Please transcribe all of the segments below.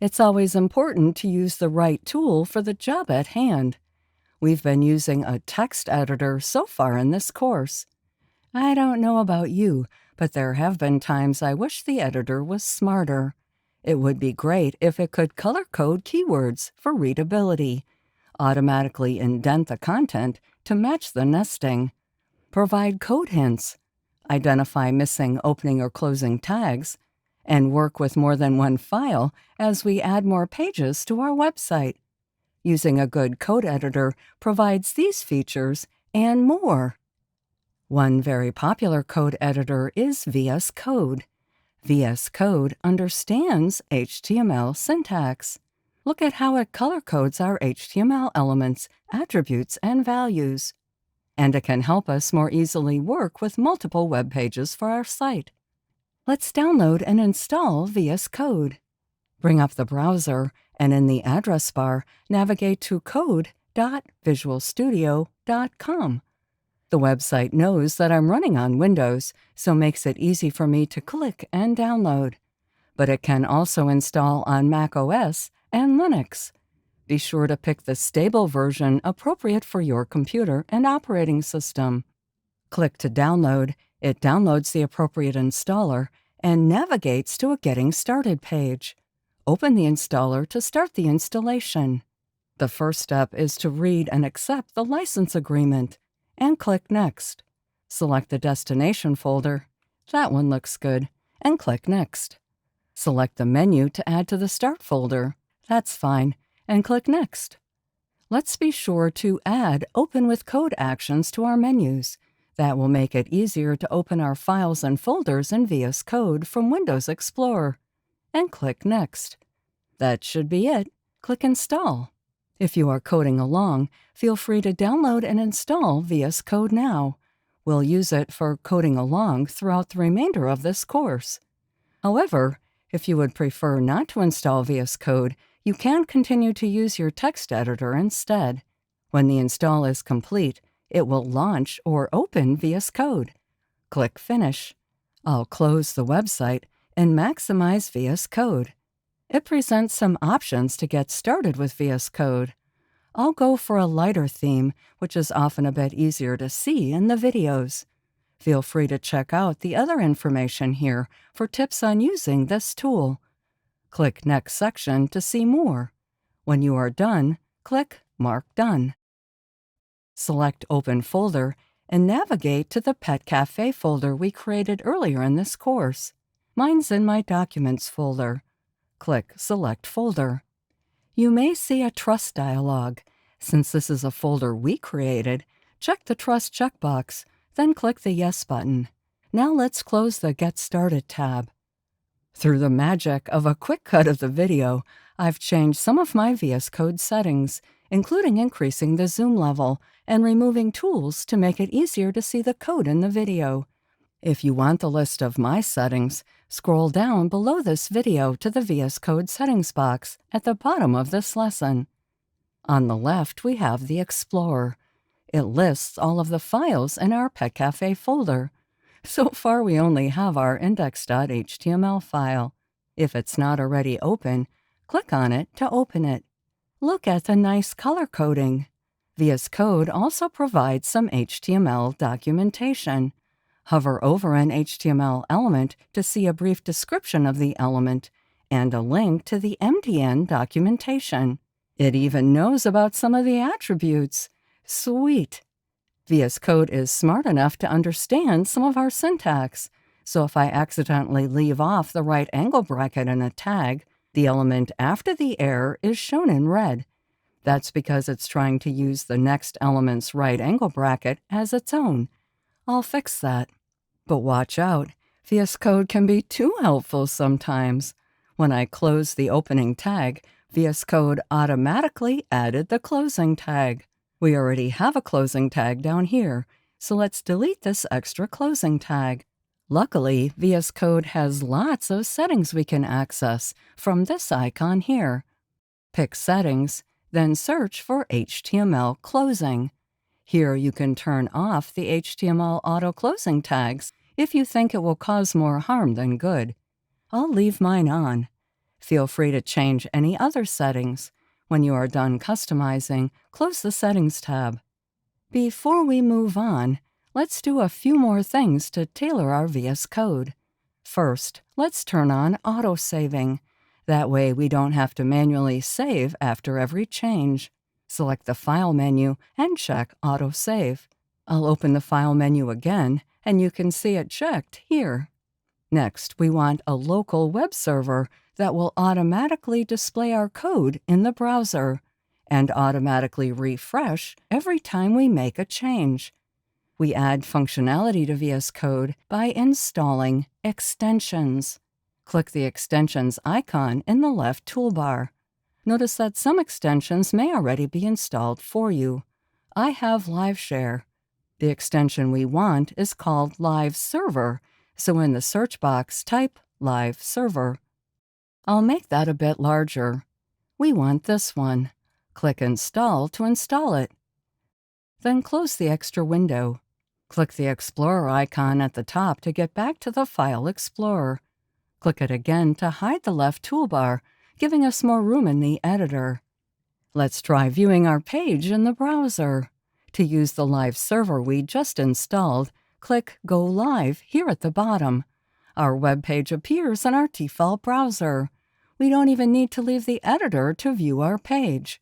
It's always important to use the right tool for the job at hand. We've been using a text editor so far in this course. I don't know about you, but there have been times I wish the editor was smarter. It would be great if it could color-code keywords for readability, automatically indent the content to match the nesting, provide code hints, identify missing opening or closing tags, and work with more than one file as we add more pages to our website. Using a good code editor provides these features and more. One very popular code editor is VS Code. VS Code understands HTML syntax. Look at how it color-codes our HTML elements, attributes, and values. And it can help us more easily work with multiple web pages for our site. Let's download and install VS Code. Bring up the browser, and in the address bar, navigate to code.visualstudio.com. The website knows that I'm running on Windows, so makes it easy for me to click and download. But it can also install on Mac OS and Linux. Be sure to pick the stable version appropriate for your computer and operating system. Click to download. It downloads the appropriate installer and navigates to a Getting Started page. Open the installer to start the installation. The first step is to read and accept the license agreement, and click Next. Select the destination folder. That one looks good, and click Next. Select the menu to add to the Start folder. That's fine, and click Next. Let's be sure to add Open with Code actions to our menus. That will make it easier to open our files and folders in VS Code from Windows Explorer. And click Next. That should be it. Click Install. If you are coding along, feel free to download and install VS Code now. We'll use it for coding along throughout the remainder of this course. However, if you would prefer not to install VS Code, you can continue to use your text editor instead. When the install is complete, it will launch or open VS Code. Click Finish. I'll close the website and maximize VS Code. It presents some options to get started with VS Code. I'll go for a lighter theme, which is often a bit easier to see in the videos. Feel free to check out the other information here for tips on using this tool. Click Next section to see more. When you are done, click Mark Done. Select Open Folder and navigate to the Pet Cafe folder we created earlier in this course. Mine's in my Documents folder. Click Select Folder. You may see a Trust dialog. Since this is a folder we created, check the Trust checkbox, then click the Yes button. Now let's close the Get Started tab. Through the magic of a quick cut of the video, I've changed some of my VS Code settings, including increasing the zoom level and removing tools to make it easier to see the code in the video. If you want the list of my settings, scroll down below this video to the VS Code settings box at the bottom of this lesson. On the left, we have the Explorer. It lists all of the files in our Pet Cafe folder. So far, we only have our index.html file. If it's not already open, click on it to open it. Look at the nice color coding. VS Code also provides some HTML documentation. Hover over an HTML element to see a brief description of the element and a link to the MDN documentation. It even knows about some of the attributes. Sweet! VS Code is smart enough to understand some of our syntax, so if I accidentally leave off the right angle bracket in a tag, the element after the error is shown in red. That's because it's trying to use the next element's right angle bracket as its own. I'll fix that. But watch out, VS Code can be too helpful sometimes. When I closed the opening tag, VS Code automatically added the closing tag. We already have a closing tag down here, so let's delete this extra closing tag. Luckily, VS Code has lots of settings we can access from this icon here. Pick Settings, then search for HTML Closing. Here you can turn off the HTML auto-closing tags if you think it will cause more harm than good. I'll leave mine on. Feel free to change any other settings. When you are done customizing, close the Settings tab. Before we move on, let's do a few more things to tailor our VS Code. First, let's turn on auto-saving. That way we don't have to manually save after every change. Select the File menu and check Auto-Save. I'll open the File menu again, and you can see it checked here. Next, we want a local web server that will automatically display our code in the browser and automatically refresh every time we make a change. We add functionality to VS Code by installing extensions. Click the extensions icon in the left toolbar. Notice that some extensions may already be installed for you. I have LiveShare. The extension we want is called Live Server, so in the search box type Live Server. I'll make that a bit larger. We want this one. Click Install to install it. Then close the extra window. Click the Explorer icon at the top to get back to the File Explorer. Click it again to hide the left toolbar, giving us more room in the editor. Let's try viewing our page in the browser. To use the live server we just installed, click Go Live here at the bottom. Our web page appears in our default browser. We don't even need to leave the editor to view our page.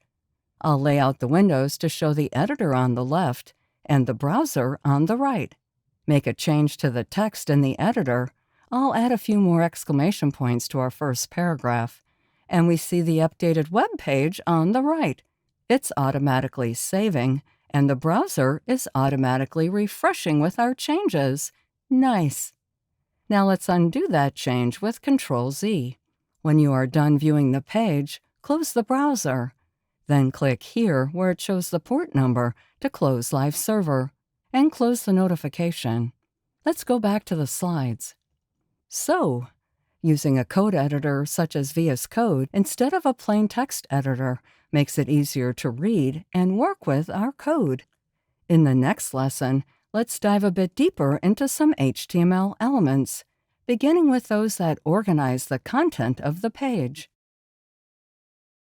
I'll lay out the windows to show the editor on the left and the browser on the right. Make a change to the text in the editor. I'll add a few more exclamation points to our first paragraph, and we see the updated web page on the right. It's automatically saving, and the browser is automatically refreshing with our changes. Nice! Now let's undo that change with Ctrl-Z. When you are done viewing the page, close the browser. Then click here where it shows the port number to close Live Server, and close the notification. Let's go back to the slides. So, using a code editor such as VS Code instead of a plain text editor makes it easier to read and work with our code. In the next lesson, let's dive a bit deeper into some HTML elements, beginning with those that organize the content of the page.